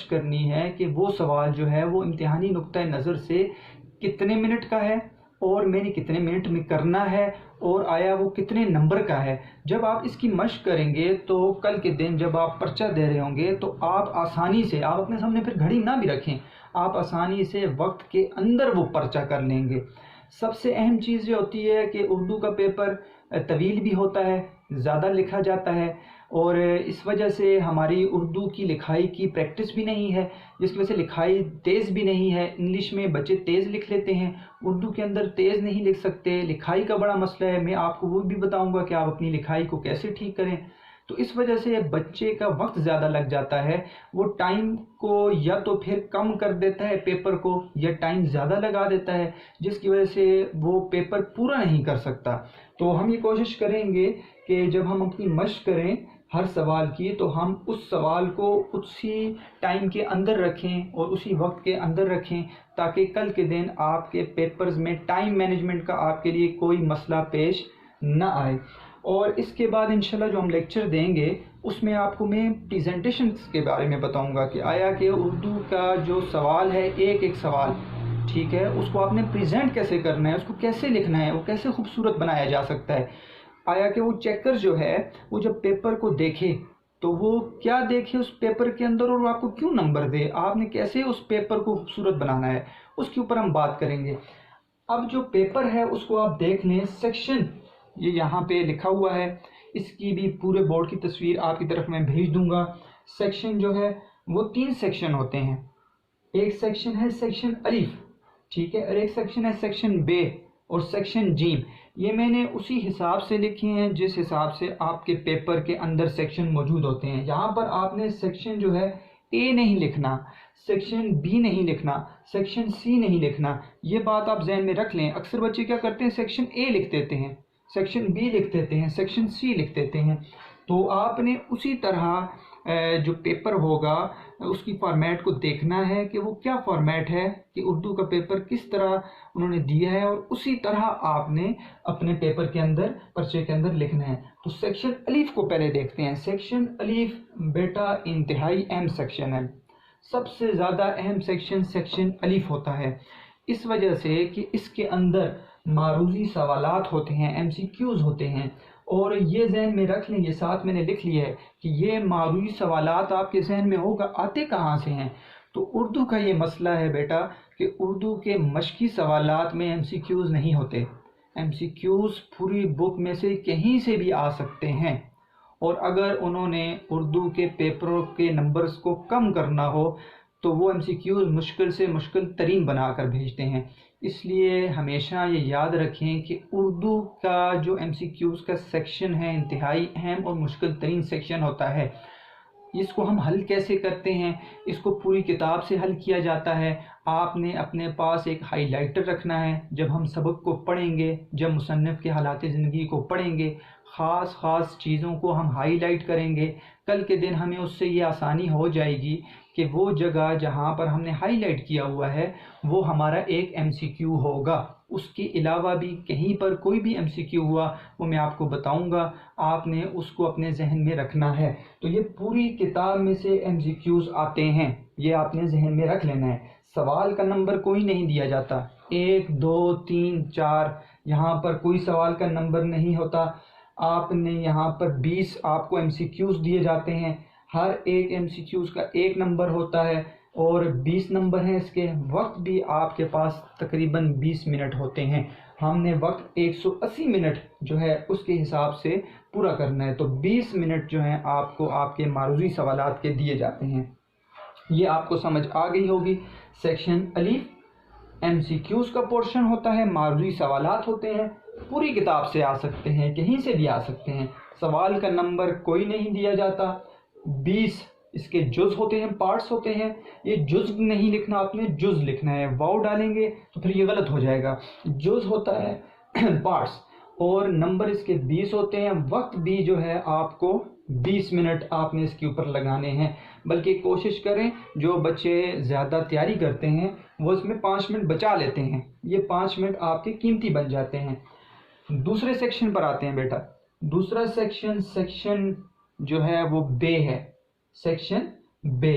مشق کرنی ہے کہ وہ سوال جو ہے وہ امتحانی نقطۂ نظر سے کتنے منٹ کا ہے اور میں نے کتنے منٹ میں کرنا ہے اور آیا وہ کتنے نمبر کا ہے۔ جب آپ اس کی مشق کریں گے تو کل کے دن جب آپ پرچہ دے رہے ہوں گے تو آپ آسانی سے، آپ اپنے سامنے پھر گھڑی نہ بھی رکھیں، آپ آسانی سے وقت کے اندر وہ پرچہ کر لیں گے۔ سب سے اہم چیز یہ ہوتی ہے کہ اردو کا پیپر طویل بھی ہوتا ہے، زیادہ لکھا جاتا ہے، اور اس وجہ سے ہماری اردو کی لکھائی کی پریکٹس بھی نہیں ہے، جس کی وجہ سے لکھائی تیز بھی نہیں ہے۔ انگلش میں بچے تیز لکھ لیتے ہیں، اردو کے اندر تیز نہیں لکھ سکتے، لکھائی کا بڑا مسئلہ ہے۔ میں آپ کو وہ بھی بتاؤں گا کہ آپ اپنی لکھائی کو کیسے ٹھیک کریں۔ تو اس وجہ سے بچے کا وقت زیادہ لگ جاتا ہے، وہ ٹائم کو یا تو پھر کم کر دیتا ہے پیپر کو، یا ٹائم زیادہ لگا دیتا ہے، جس کی وجہ سے وہ پیپر پورا نہیں کر سکتا۔ تو ہم یہ کوشش کریں گے کہ جب ہم اپنی مشق کریں ہر سوال کی تو ہم اس سوال کو اسی ٹائم کے اندر رکھیں اور اسی وقت کے اندر رکھیں، تاکہ کل کے دن آپ کے پیپرز میں ٹائم مینجمنٹ کا آپ کے لیے کوئی مسئلہ پیش نہ آئے۔ اور اس کے بعد انشاءاللہ جو ہم لیکچر دیں گے اس میں آپ کو میں پریزنٹیشنز کے بارے میں بتاؤں گا کہ آیا کہ اردو کا جو سوال ہے، ایک ایک سوال، ٹھیک ہے، اس کو آپ نے پریزنٹ کیسے کرنا ہے، اس کو کیسے لکھنا ہے، وہ کیسے خوبصورت بنایا جا سکتا ہے۔ آیا کہ وہ چیکر جو ہے وہ جب پیپر کو دیکھے تو وہ کیا دیکھے اس پیپر کے اندر اور وہ آپ کو کیوں نمبر دے، آپ نے کیسے اس پیپر کو خوبصورت بنانا ہے، اس کے اوپر ہم بات کریں گے۔ اب جو پیپر ہے اس کو آپ دیکھ لیں، سیکشن یہ یہاں پہ لکھا ہوا ہے، اس کی بھی پورے بورڈ کی تصویر آپ کی طرف میں بھیج دوں گا۔ سیکشن جو ہے وہ 3 سیکشن ہوتے ہیں، ایک سیکشن ہے سیکشن الف، ٹھیک ہے، اور ایک سیکشن ہے سیکشن بے اور سیکشن جیم۔ یہ میں نے اسی حساب سے لکھی ہیں جس حساب سے آپ کے پیپر کے اندر سیکشن موجود ہوتے ہیں۔ یہاں پر آپ نے سیکشن جو ہے اے نہیں لکھنا، سیکشن بی نہیں لکھنا، سیکشن سی نہیں لکھنا، یہ بات آپ ذہن میں رکھ لیں۔ اکثر بچے کیا کرتے ہیں، سیکشن اے لکھ دیتے ہیں، سیکشن بی لکھ دیتے ہیں، سیکشن سی لکھ دیتے ہیں۔ تو آپ نے اسی طرح جو پیپر ہوگا اس کی فارمیٹ کو دیکھنا ہے کہ وہ کیا فارمیٹ ہے، کہ اردو کا پیپر کس طرح انہوں نے دیا ہے، اور اسی طرح آپ نے اپنے پیپر کے اندر، پرچے کے اندر لکھنا ہے۔ تو سیکشن الف کو پہلے دیکھتے ہیں۔ سیکشن الف بیٹا انتہائی اہم سیکشن ہے، سب سے زیادہ اہم سیکشن سیکشن الف ہوتا ہے، اس وجہ سے کہ اس کے اندر معروضی سوالات ہوتے ہیں، ایم سی کیوز ہوتے ہیں۔ اور یہ ذہن میں رکھ لیں، یہ ساتھ میں نے لکھ لیا ہے کہ یہ معروضی سوالات آپ کے ذہن میں ہوگا، آتے کہاں سے ہیں۔ تو اردو کا یہ مسئلہ ہے بیٹا کہ اردو کے مشقی سوالات میں ایم سی کیوز نہیں ہوتے، ایم سی کیوز پوری بک میں سے کہیں سے بھی آ سکتے ہیں، اور اگر انہوں نے اردو کے پیپروں کے نمبرز کو کم کرنا ہو تو وہ ایم سی کیوز مشکل سے مشکل ترین بنا کر بھیجتے ہیں۔ اس لیے ہمیشہ یہ یاد رکھیں کہ اردو کا جو ایم سی کیوز کا سیکشن ہے انتہائی اہم اور مشکل ترین سیکشن ہوتا ہے۔ اس کو ہم حل کیسے کرتے ہیں، اس کو پوری کتاب سے حل کیا جاتا ہے۔ آپ نے اپنے پاس ایک ہائی لائٹر رکھنا ہے، جب ہم سبق کو پڑھیں گے، جب مصنف کے حالات زندگی کو پڑھیں گے، خاص چیزوں کو ہم ہائی لائٹ کریں گے، کل کے دن ہمیں اس سے یہ آسانی ہو جائے گی کہ وہ جگہ جہاں پر ہم نے ہائی لائٹ کیا ہوا ہے وہ ہمارا ایک ایم سی کیو ہوگا۔ اس کے علاوہ بھی کہیں پر کوئی بھی ایم سی کیو ہوا وہ میں آپ کو بتاؤں گا، آپ نے اس کو اپنے ذہن میں رکھنا ہے۔ تو یہ پوری کتاب میں سے ایم سی کیوز آتے ہیں، یہ آپ نے ذہن میں رکھ لینا ہے۔ سوال کا نمبر کوئی نہیں دیا جاتا، 1 2 3 4، یہاں پر کوئی سوال کا نمبر نہیں ہوتا۔ آپ نے یہاں پر 20 آپ کو ایم سی کیوز دیے جاتے ہیں، ہر ایک ایم سی کیوز کا 1 نمبر ہوتا ہے اور 20 نمبر ہیں اس کے۔ وقت بھی آپ کے پاس تقریباً 20 منٹ ہوتے ہیں، ہم نے وقت 180 منٹ جو ہے اس کے حساب سے پورا کرنا ہے، تو 20 منٹ جو ہیں آپ کو آپ کے معروضی سوالات کے دیے جاتے ہیں۔ یہ آپ کو سمجھ آ گئی ہوگی۔ سیکشن الف ایم سی کیوز کا پورشن ہوتا ہے، معروضی سوالات ہوتے ہیں، پوری کتاب سے آ سکتے ہیں، کہیں سے بھی آ سکتے ہیں، سوال کا نمبر کوئی نہیں دیا جاتا۔ 20 اس کے جز ہوتے ہیں، پارٹس ہوتے ہیں، یہ جز نہیں لکھنا، آپ نے جز لکھنا ہے، واو ڈالیں گے تو پھر یہ غلط ہو جائے گا۔ جز ہوتا ہے پارٹس، اور نمبر اس کے 20 ہوتے ہیں۔ وقت بھی جو ہے آپ کو 20 منٹ آپ نے اس کے اوپر لگانے ہیں، بلکہ کوشش کریں جو بچے زیادہ تیاری کرتے ہیں وہ اس میں 5 منٹ بچا لیتے ہیں، یہ 5 منٹ آپ کے قیمتی بن جاتے ہیں۔ دوسرے سیکشن پر آتے ہیں بیٹا۔ دوسرا سیکشن جو ہے وہ بے ہے، سیکشن بے۔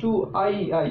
2 I,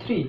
3,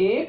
1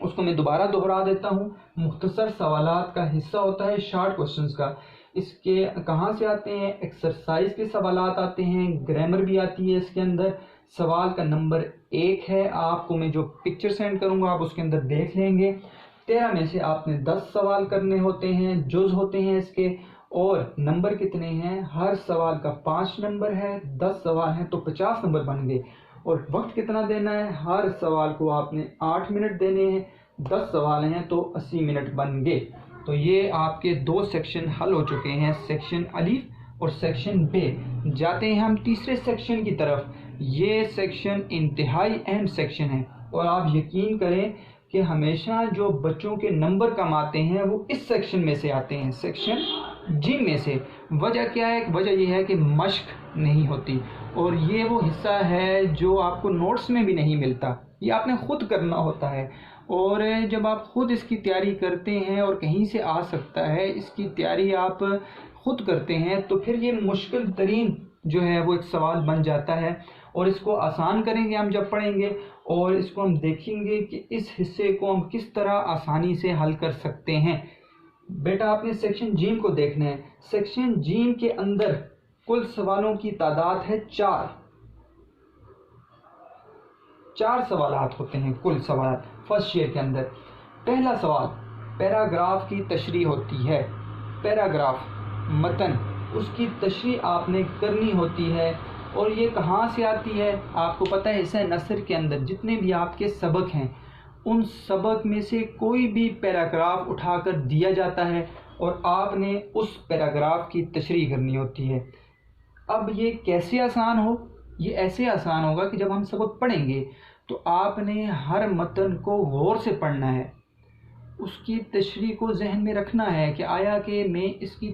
اس کو میں دوبارہ دہرا دیتا ہوں. مختصر سوالات کا حصہ ہوتا ہے شارٹ کوشچنز کا. اس کے کہاں سے آتے ہیں؟ ایکسرسائز کے سوالات آتے ہیں، گرامر بھی آتی ہے اس کے اندر. سوال کا نمبر 1 ہے. آپ کو میں جو پکچر سینڈ کروں گا آپ اس کے اندر دیکھ لیں گے. 13 میں سے آپ نے 10 سوال کرنے ہوتے ہیں، جز ہوتے ہیں اس کے. اور نمبر کتنے ہیں؟ ہر سوال کا 5 نمبر ہے. 10 سوال ہیں تو 50 نمبر بن گئے. اور وقت کتنا دینا ہے؟ ہر سوال کو آپ نے 8 منٹ دینے ہیں. 10 سوال ہیں تو 80 منٹ بن گئے. تو یہ آپ کے 2 سیکشن حل ہو چکے ہیں، سیکشن الف اور سیکشن ب. جاتے ہیں ہم تیسرے سیکشن کی طرف. یہ سیکشن انتہائی اہم سیکشن ہے، اور آپ یقین کریں کہ ہمیشہ جو بچوں کے نمبر کم آتے ہیں وہ اس سیکشن میں سے آتے ہیں، سیکشن جی میں سے. وجہ کیا ہے؟ وجہ یہ ہے کہ مشق نہیں ہوتی، اور یہ وہ حصہ ہے جو آپ کو نوٹس میں بھی نہیں ملتا. یہ آپ نے خود کرنا ہوتا ہے. اور جب آپ خود اس کی تیاری کرتے ہیں، اور کہیں سے آ سکتا ہے اس کی تیاری آپ خود کرتے ہیں، تو پھر یہ مشکل ترین جو ہے وہ ایک سوال بن جاتا ہے. اور اس کو آسان کریں گے ہم جب پڑھیں گے، اور اس کو ہم دیکھیں گے کہ اس حصے کو ہم کس طرح آسانی سے حل کر سکتے ہیں. بیٹا آپ نے سیکشن جیم کو دیکھنا ہے. سیکشن جیم کے اندر کل سوالوں کی تعداد ہے 4. 4 سوالات ہوتے ہیں کل سوالات فرسٹ ایئر کے اندر. پہلا سوال پیراگراف کی تشریح ہوتی ہے. پیراگراف متن، اس کی تشریح آپ نے کرنی ہوتی ہے. اور یہ کہاں سے آتی ہے؟ آپ کو پتہ ہے حصہ نثر کے اندر جتنے بھی آپ کے سبق ہیں ان سبق میں سے کوئی بھی پیراگراف اٹھا کر دیا جاتا ہے، اور آپ نے اس پیراگراف کی تشریح کرنی ہوتی ہے. اب یہ کیسے آسان ہو؟ یہ ایسے آسان ہوگا کہ جب ہم سبق پڑھیں گے تو آپ نے ہر متن کو غور سے پڑھنا ہے، اس کی تشریح کو ذہن میں رکھنا ہے کہ آیا کہ میں اس کی